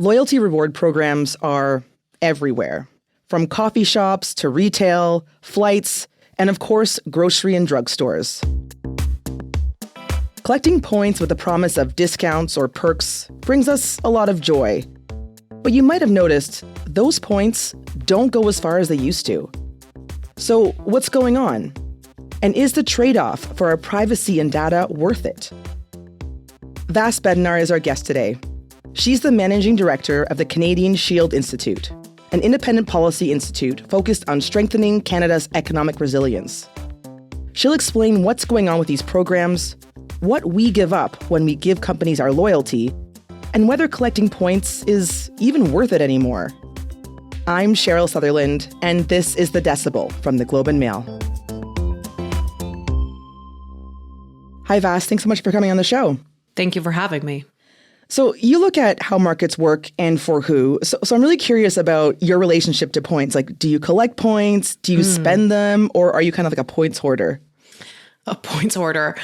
Loyalty reward programs are everywhere, from coffee shops to retail, flights, and of course, grocery and drugstores. Collecting points with the promise of discounts or perks brings us a lot of joy. But you might have noticed those points don't go as far as they used to. So what's going on? And is the trade-off for our privacy and data worth it? Vass Bednar is our guest today. She's the managing director of the Canadian Shield Institute, an independent policy institute focused on strengthening Canada's economic resilience. She'll explain what's going on with these programs, what we give up when we give companies our loyalty, and whether collecting points is even worth it anymore. I'm Cheryl Sutherland, and this is The Decibel from the Globe and Mail. Hi, Vass. Thanks so much for coming on the show. Thank you for having me. So you look at how markets work and for who. So I'm really curious about your relationship to points. Like, do you collect points? Do you spend them? Or are you kind of like a points hoarder? A points hoarder.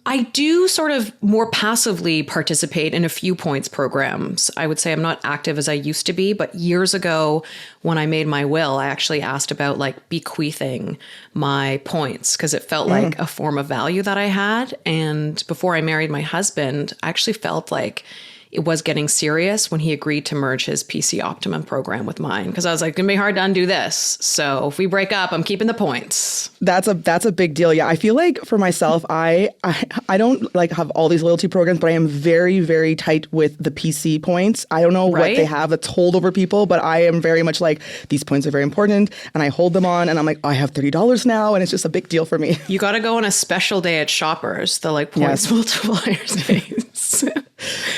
I do sort of more passively participate in a few points programs. I would say I'm not active as I used to be, but years ago when I made my will, I actually asked about like bequeathing my points because it felt like a form of value that I had. And before I married my husband, I actually felt like it was getting serious when he agreed to merge his PC Optimum program with mine. Because I was like, it's going to be hard to undo this. So if we break up, I'm keeping the points. That's a big deal. Yeah, I feel like for myself, I don't like have all these loyalty programs, but I am very, very tight with the PC points. I don't know what they have that's hold over people, but I am very much like, these points are very important. And I hold them on and I'm like, I have $30 now. And it's just a big deal for me. You got to go on a special day at Shoppers, the like points multipliers days.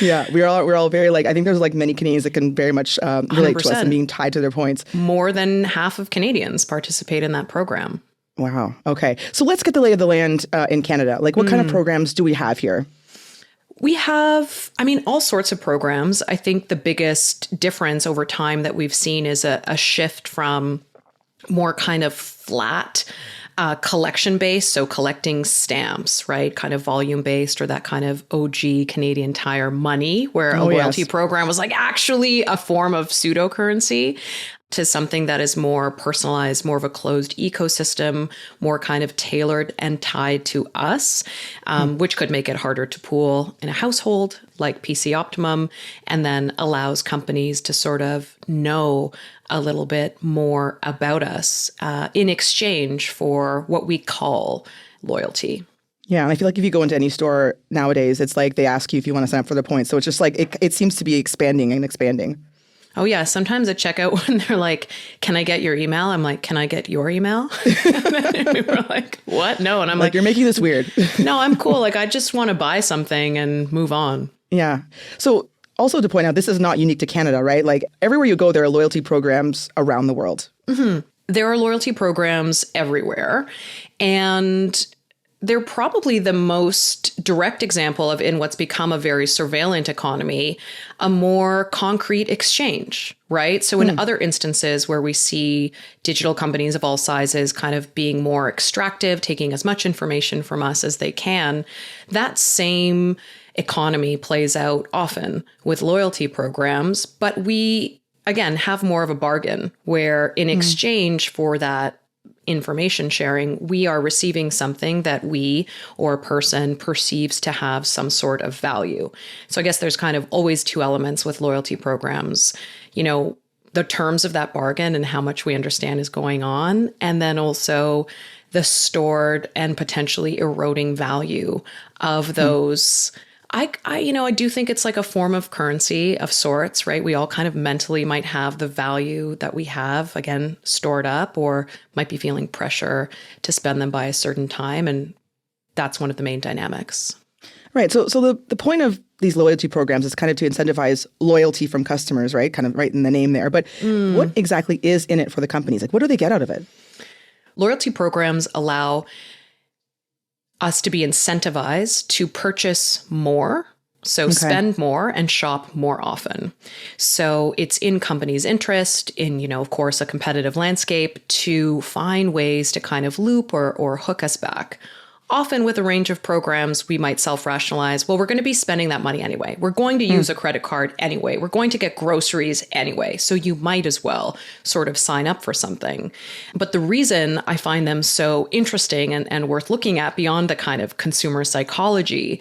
Yeah, we're all very like, I think there's like many Canadians that can very much relate 100%. to us and being tied to their points. More than half of Canadians participate in that program. Wow. Okay. So let's get the lay of the land in Canada. Like what kind of programs do we have here? We have, all sorts of programs. I think the biggest difference over time that we've seen is a shift from more kind of flat collection based, so collecting stamps, right? Kind of volume based or that kind of OG Canadian Tire money where a loyalty program was like actually a form of pseudocurrency to something that is more personalized, more of a closed ecosystem, more kind of tailored and tied to us, which could make it harder to pool in a household like PC Optimum, and then allows companies to sort of know a little bit more about us in exchange for what we call loyalty. Yeah, and I feel like if you go into any store nowadays, it's like they ask you if you want to sign up for the points. So it's just like it seems to be expanding and expanding. Oh, yeah. Sometimes at checkout when they're like, can I get your email? I'm like, can I get your email? And we were like, what? No. And I'm like, you're making this weird. No, I'm cool. Like, I just want to buy something and move on. Yeah. So also to point out, this is not unique to Canada, right? Like everywhere you go, there are loyalty programs around the world. Mm-hmm. There are loyalty programs everywhere. And they're probably the most direct example of, in what's become a very surveillant economy, a more concrete exchange, right? So in other instances where we see digital companies of all sizes kind of being more extractive, taking as much information from us as they can, that same economy plays out often with loyalty programs. But we, again, have more of a bargain where in exchange for that information sharing, we are receiving something that we or a person perceives to have some sort of value. So I guess there's kind of always two elements with loyalty programs, you know, the terms of that bargain and how much we understand is going on. And then also the stored and potentially eroding value of those. I do think it's like a form of currency of sorts, right? We all kind of mentally might have the value that we have, again, stored up, or might be feeling pressure to spend them by a certain time. And that's one of the main dynamics. Right. So the point of these loyalty programs is kind of to incentivize loyalty from customers, right? Kind of right in the name there. But what exactly is in it for the companies? Like, what do they get out of it? Loyalty programs allow us to be incentivized to purchase more, so spend more and shop more often. So it's in companies' interest, in, of course, a competitive landscape, to find ways to kind of loop or hook us back often with a range of programs, we might self-rationalize, well, we're going to be spending that money anyway. We're going to use a credit card anyway. We're going to get groceries anyway. So you might as well sort of sign up for something. But the reason I find them so interesting and worth looking at beyond the kind of consumer psychology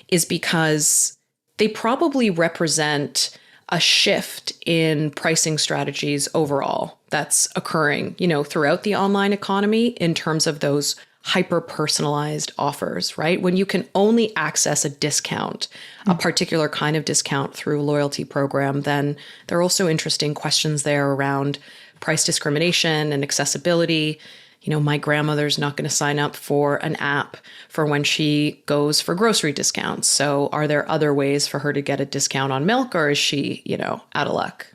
is because they probably represent a shift in pricing strategies overall that's occurring, throughout the online economy in terms of those hyper-personalized offers, right? When you can only access a discount, a particular kind of discount through a loyalty program, then there are also interesting questions there around price discrimination and accessibility. My grandmother's not going to sign up for an app for when she goes for grocery discounts. So are there other ways for her to get a discount on milk, or is she, out of luck?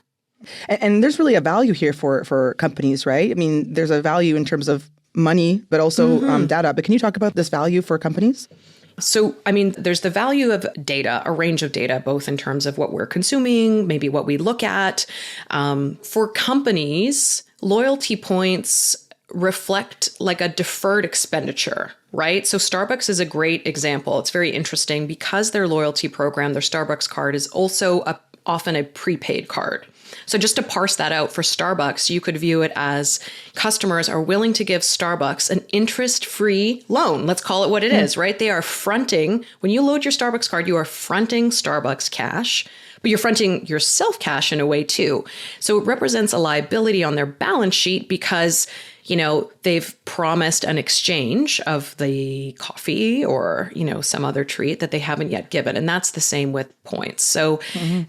And there's really a value here for companies, right? I mean, there's a value in terms of money, but also data. But can you talk about this value for companies? So, there's the value of data, a range of data, both in terms of what we're consuming, maybe what we look at. For companies, loyalty points reflect like a deferred expenditure, right? So Starbucks is a great example. It's very interesting because their loyalty program, their Starbucks card, is also often a prepaid card. So just to parse that out for Starbucks, you could view it as customers are willing to give Starbucks an interest-free loan. Let's call it what it is, right? They are fronting, when you load your Starbucks card, you are fronting Starbucks cash, but you're fronting yourself cash in a way too. So it represents a liability on their balance sheet because they've promised an exchange of the coffee or, some other treat that they haven't yet given. And that's the same with points. So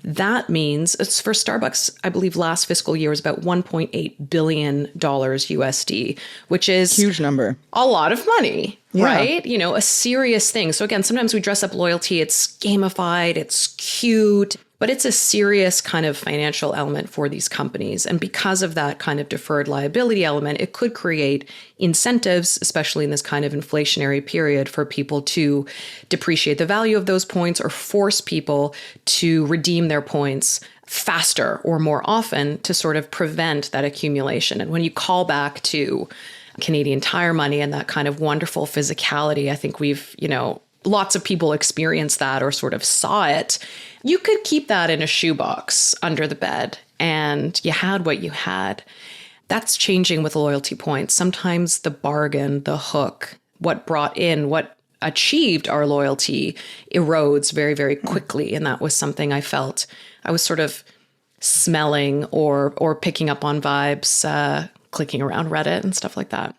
that means it's for Starbucks, I believe last fiscal year was about $1.8 billion USD, which is huge number, a lot of money, right? A serious thing. So again, sometimes we dress up loyalty. It's gamified, it's cute, but it's a serious kind of financial element for these companies. And because of that kind of deferred liability element, it could create incentives, especially in this kind of inflationary period, for people to depreciate the value of those points or force people to redeem their points faster or more often to sort of prevent that accumulation. And when you call back to Canadian Tire money and that kind of wonderful physicality, I think we've, lots of people experienced that or sort of saw it. You could keep that in a shoebox under the bed and you had what you had. That's changing with loyalty points. Sometimes the bargain, the hook, what brought in, what achieved our loyalty erodes very, very quickly. And that was something I felt I was sort of smelling or picking up on vibes, clicking around Reddit and stuff like that.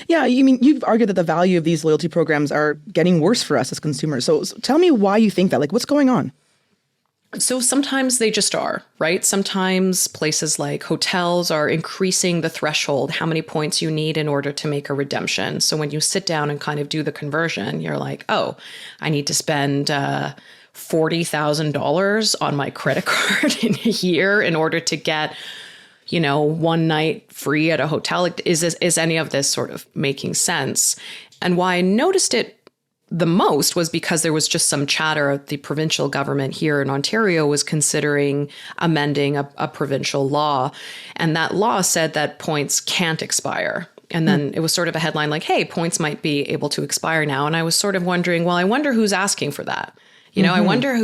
Yeah, you've argued that the value of these loyalty programs are getting worse for us as consumers. So tell me why you think that. Like, what's going on? So sometimes they just are, right? Sometimes places like hotels are increasing the threshold, how many points you need in order to make a redemption. So when you sit down and kind of do the conversion, you're like, oh, I need to spend $40,000 on my credit card in a year in order to get, one night free at a hotel. Is any of this sort of making sense? And why I noticed it the most was because there was just some chatter. The provincial government here in Ontario was considering amending a provincial law. And that law said that points can't expire. And then it was sort of a headline like, hey, points might be able to expire now. And I was sort of wondering, well, I wonder who's asking for that. I wonder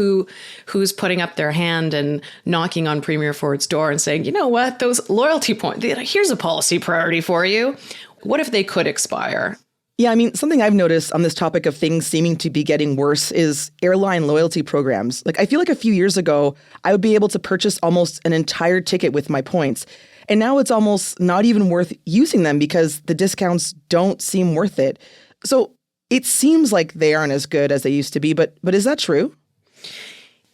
who's putting up their hand and knocking on Premier Ford's door and saying, you know what, those loyalty points, here's a policy priority for you. What if they could expire? Yeah, something I've noticed on this topic of things seeming to be getting worse is airline loyalty programs. Like, I feel like a few years ago, I would be able to purchase almost an entire ticket with my points. And now it's almost not even worth using them because the discounts don't seem worth it. So it seems like they aren't as good as they used to be, but is that true?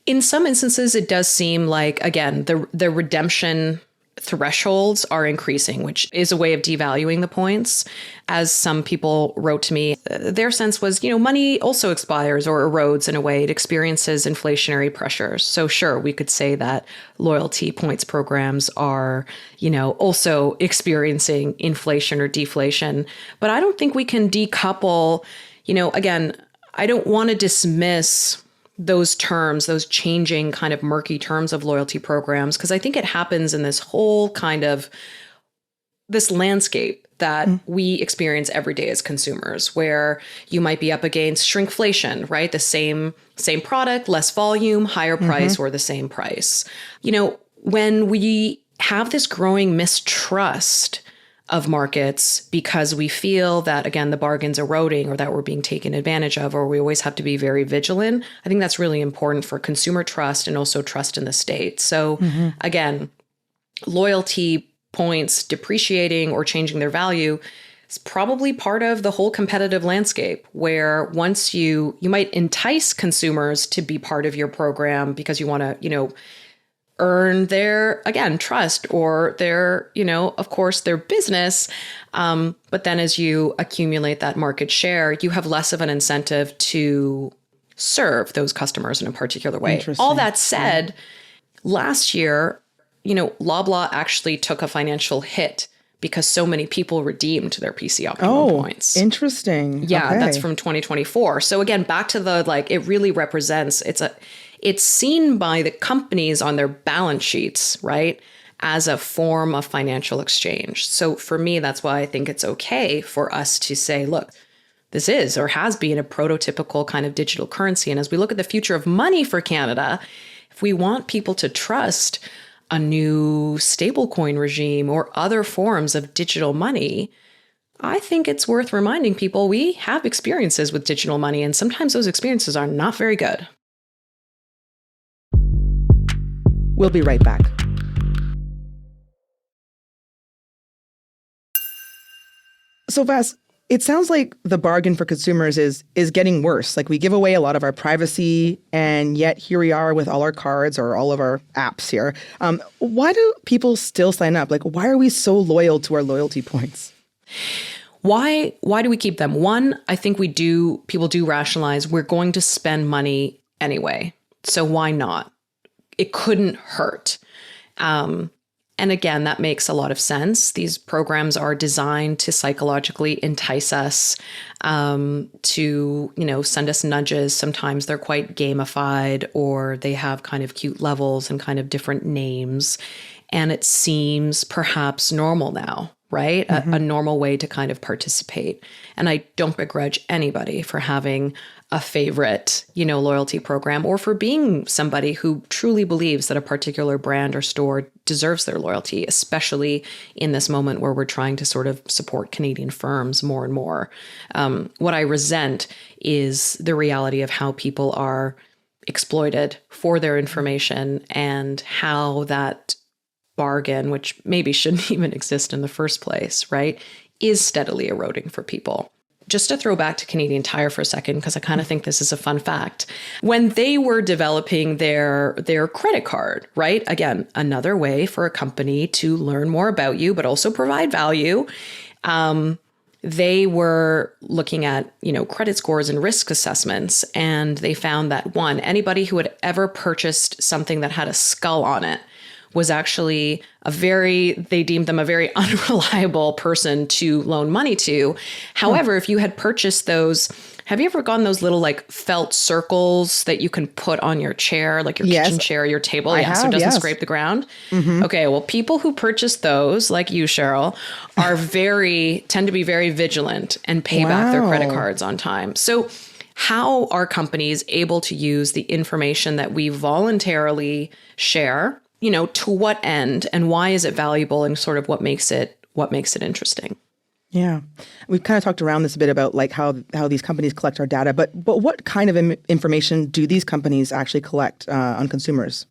In some instances, it does seem like, again, the redemption thresholds are increasing, which is a way of devaluing the points. As some people wrote to me, their sense was, money also expires or erodes in a way. It experiences inflationary pressures. So sure, we could say that loyalty points programs are, also experiencing inflation or deflation. But I don't think we can decouple, again, I don't want to dismiss those terms, those changing kind of murky terms of loyalty programs, because I think it happens in this whole kind of this landscape that we experience every day as consumers, where you might be up against shrinkflation, right? The same product, less volume, higher price, or the same price. When we have this growing mistrust of markets because we feel that, again, the bargain's eroding or that we're being taken advantage of, or we always have to be very vigilant, I think that's really important for consumer trust and also trust in the state. So again, loyalty points depreciating or changing their value is probably part of the whole competitive landscape, where once you might entice consumers to be part of your program because you want to, earn their, again, trust or their, of course, their business. But then as you accumulate that market share, you have less of an incentive to serve those customers in a particular way. All that said, last year, Loblaw actually took a financial hit because so many people redeemed their PC Optimum points. Interesting. Yeah, okay. That's from 2024. So again, back to the, it really represents, it's seen by the companies on their balance sheets, right, as a form of financial exchange. So for me, that's why I think it's okay for us to say, look, this is or has been a prototypical kind of digital currency. And as we look at the future of money for Canada, if we want people to trust a new stablecoin regime or other forms of digital money, I think it's worth reminding people we have experiences with digital money, and sometimes those experiences are not very good. We'll be right back. So, Vass, it sounds like the bargain for consumers is getting worse. Like, we give away a lot of our privacy, and yet here we are with all our cards or all of our apps here. Why do people still sign up? Like, why are we so loyal to our loyalty points? Why do we keep them? One, I think people do rationalize we're going to spend money anyway. So why not? It couldn't hurt. And again, that makes a lot of sense. These programs are designed to psychologically entice us, to, send us nudges. Sometimes they're quite gamified, or they have kind of cute levels and kind of different names. And it seems perhaps normal now, right? A normal way to kind of participate. And I don't begrudge anybody for having a favorite, loyalty program, or for being somebody who truly believes that a particular brand or store deserves their loyalty, especially in this moment where we're trying to sort of support Canadian firms more and more. What I resent is the reality of how people are exploited for their information, and how that bargain, which maybe shouldn't even exist in the first place, right, is steadily eroding for people. Just to throw back to Canadian Tire for a second, because I kind of think this is a fun fact. When they were developing their credit card, right? Again, another way for a company to learn more about you, but also provide value. They were looking at, credit scores and risk assessments. And they found that, one, anybody who had ever purchased something that had a skull on it was actually they deemed them a very unreliable person to loan money to. However, if you had purchased those, have you ever gotten those little felt circles that you can put on your chair, like your kitchen chair, your table? So it doesn't scrape the ground. Okay. Well, people who purchase those, like you, Cheryl, tend to be very vigilant and pay back their credit cards on time. So how are companies able to use the information that we voluntarily share? To what end, and why is it valuable, and sort of what makes it interesting? Yeah. We've kind of talked around this a bit about how these companies collect our data, but what kind of information do these companies actually collect on consumers?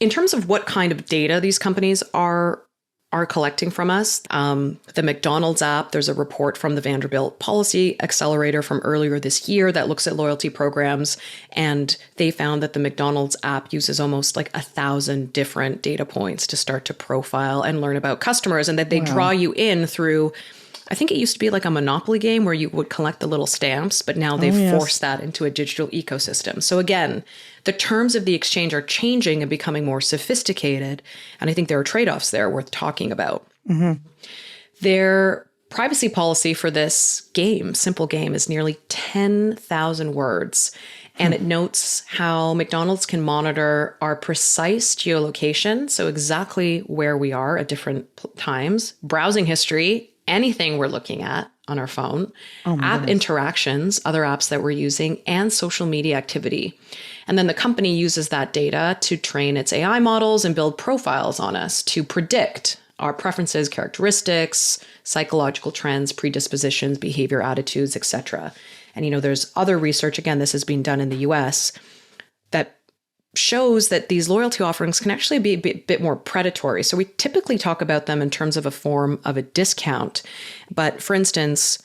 In terms of what kind of data these companies are collecting from us, the McDonald's app, there's a report from the Vanderbilt Policy Accelerator from earlier this year that looks at loyalty programs, and they found that the McDonald's app uses almost 1,000 different data points to start to profile and learn about customers, and that they draw you in through, I think it used to be like a Monopoly game where you would collect the little stamps, but now they've forced that into a digital ecosystem. So again, the terms of the exchange are changing and becoming more sophisticated. And I think there are trade-offs there worth talking about. Their privacy policy for this simple game, is nearly 10,000 words. And it notes how McDonald's can monitor our precise geolocation, so exactly where we are at different times, browsing history, anything we're looking at on our phone, app interactions, other apps that we're using, and social media activity. And then the company uses that data to train its AI models and build profiles on us to predict our preferences, characteristics, psychological trends, predispositions, behavior, attitudes, etc. And, there's other research, again, this has been done in the US, that shows that these loyalty offerings can actually be a bit more predatory. So we typically talk about them in terms of a form of a discount. But for instance,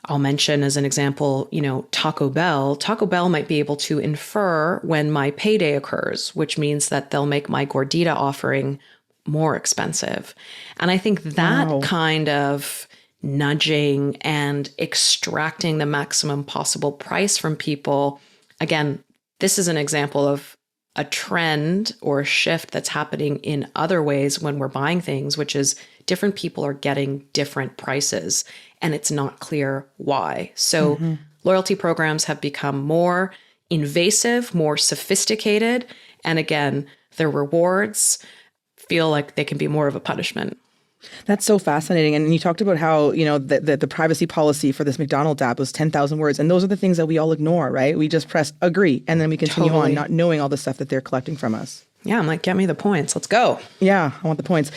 I'll mention as an example, Taco Bell. Taco Bell might be able to infer when my payday occurs, which means that they'll make my gordita offering more expensive. And I think that kind of nudging and extracting the maximum possible price from people, again, this is an example of a trend or a shift that's happening in other ways when we're buying things, which is different people are getting different prices and it's not clear why. So loyalty programs have become more invasive, more sophisticated. And again, their rewards feel like they can be more of a punishment. That's so fascinating. And you talked about how, the privacy policy for this McDonald's app was 10,000 words. And those are the things that we all ignore, right? We just press agree and then we continue on, not knowing all the stuff that they're collecting from us. Yeah, I'm like, get me the points. Let's go. Yeah, I want the points.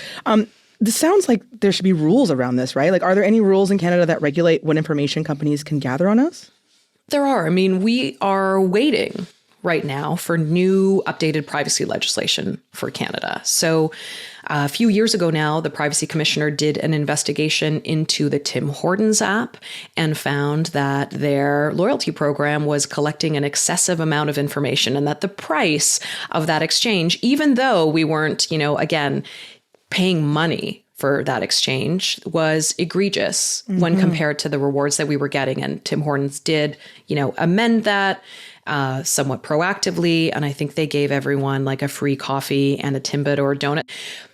This sounds like there should be rules around this, right? Like, are there any rules in Canada that regulate what information companies can gather on us? There are. I mean, we are waiting right now for new updated privacy legislation for Canada. So a few years ago now, the Privacy Commissioner did an investigation into the Tim Hortons app and found that their loyalty program was collecting an excessive amount of information and that the price of that exchange, even though we weren't, again, paying money for that exchange, was egregious when compared to the rewards that we were getting. And Tim Hortons did, amend that somewhat proactively. And I think they gave everyone like a free coffee and a Timbit or a donut.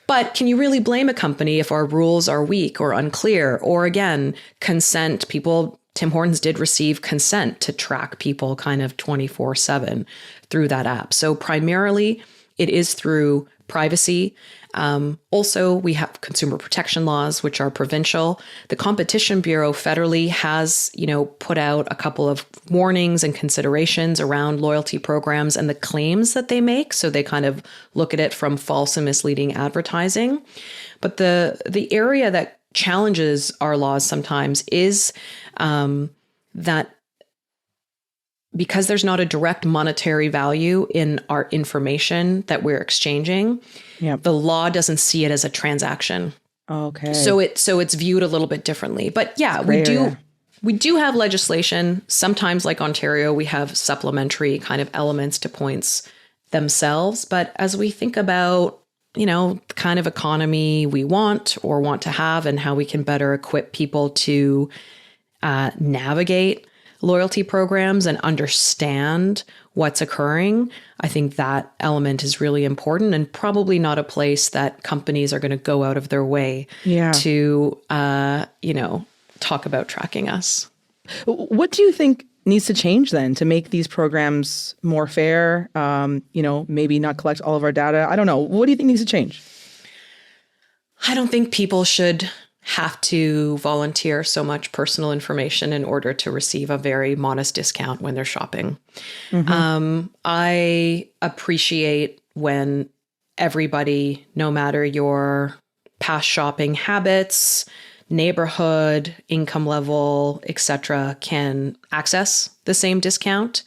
But can you really blame a company if our rules are weak or unclear? Or again, consent, Tim Hortons did receive consent to track people kind of 24/7 through that app. So primarily it is through privacy. Also, we have consumer protection laws, which are provincial. The Competition Bureau federally has, put out a couple of warnings and considerations around loyalty programs and the claims that they make. So they kind of look at it from false and misleading advertising. But the area that challenges our laws sometimes is that because there's not a direct monetary value in our information that we're exchanging, the law doesn't see it as a transaction. Okay. So it's viewed a little bit differently. But yeah, we do have legislation. Sometimes, like Ontario, we have supplementary kind of elements to points themselves. But as we think about, the kind of economy we want to have and how we can better equip people to navigate loyalty programs and understand what's occurring, I think that element is really important and probably not a place that companies are going to go out of their way to, talk about tracking us. What do you think needs to change then to make these programs more fair? Maybe not collect all of our data. I don't know. What do you think needs to change? I don't think people should have to volunteer so much personal information in order to receive a very modest discount when they're shopping. I appreciate when everybody, no matter your past shopping habits, neighborhood, income level, etc., can access the same discount.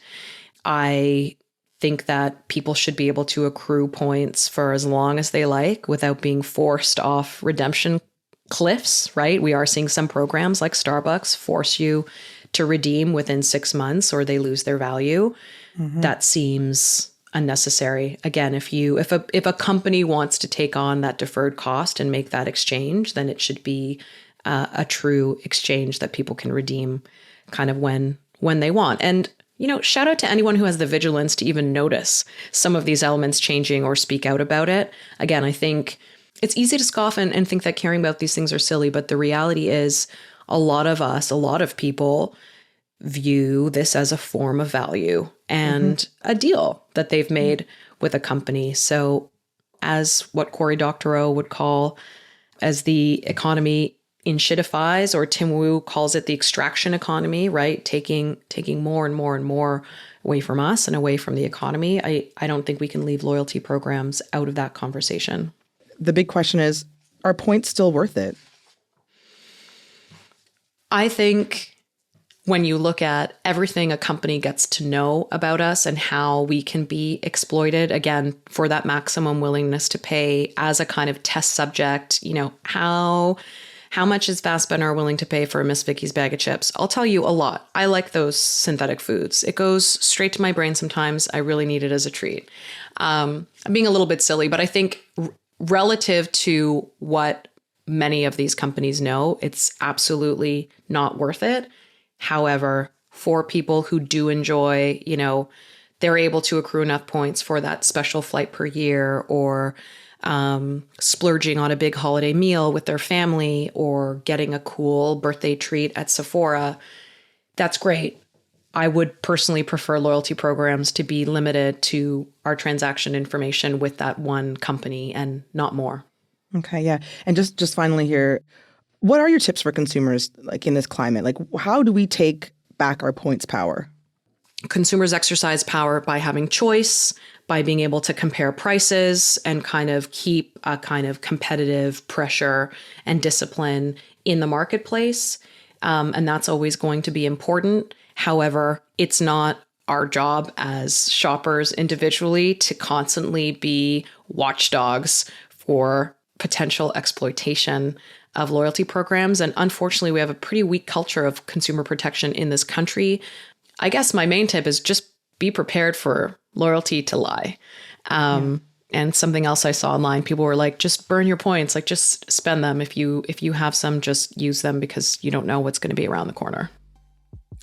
I think that people should be able to accrue points for as long as they like without being forced off redemption cliffs, right? We are seeing some programs like Starbucks force you to redeem within 6 months or they lose their value. That seems unnecessary. Again, if a company wants to take on that deferred cost and make that exchange, then it should be a true exchange that people can redeem kind of when they want. And shout out to anyone who has the vigilance to even notice some of these elements changing or speak out about it. Again, I think it's easy to scoff and think that caring about these things are silly, but the reality is a lot of people view this as a form of value and a deal that they've made with a company. So as what Cory Doctorow would call as the economy inshitifies, or Tim Wu calls it the extraction economy, right? Taking more and more and more away from us and away from the economy. I don't think we can leave loyalty programs out of that conversation. The big question is, are points still worth it? I think when you look at everything a company gets to know about us and how we can be exploited, again, for that maximum willingness to pay as a kind of test subject, how much is Vass Bednar willing to pay for a Miss Vicky's bag of chips? I'll tell you a lot. I like those synthetic foods. It goes straight to my brain sometimes. I really need it as a treat. I'm being a little bit silly, but I think relative to what many of these companies know, it's absolutely not worth it. However, for people who do enjoy, they're able to accrue enough points for that special flight per year, or splurging on a big holiday meal with their family, or getting a cool birthday treat at Sephora. That's great. I would personally prefer loyalty programs to be limited to our transaction information with that one company and not more. Okay, yeah. And just finally here, what are your tips for consumers in this climate? How do we take back our points power? Consumers exercise power by having choice, by being able to compare prices and kind of keep a kind of competitive pressure and discipline in the marketplace. And that's always going to be important. However, it's not our job as shoppers individually to constantly be watchdogs for potential exploitation of loyalty programs. And unfortunately, we have a pretty weak culture of consumer protection in this country. I guess my main tip is just be prepared for loyalty to lie. And something else I saw online, people were like, just burn your points, just spend them. If you have some, just use them, because you don't know what's going to be around the corner.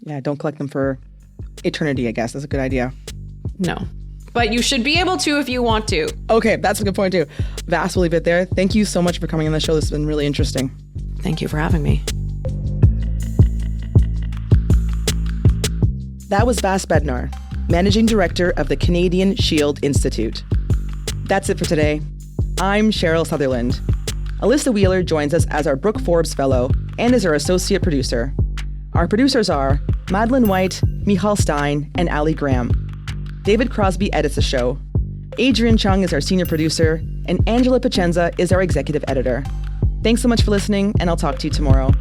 Yeah, don't collect them for eternity, I guess. That's a good idea. No. But you should be able to if you want to. Okay, that's a good point too. Vass, we'll leave it there. Thank you so much for coming on the show. This has been really interesting. Thank you for having me. That was Vass Bednar, Managing Director of the Canadian Shield Institute. That's it for today. I'm Cheryl Sutherland. Alyssa Wheeler joins us as our Brooke Forbes Fellow and is our Associate Producer. Our producers are Madeline White, Michal Stein, and Ali Graham. David Crosby edits the show. Adrian Chung is our Senior Producer, and Angela Pacenza is our Executive Editor. Thanks so much for listening, and I'll talk to you tomorrow.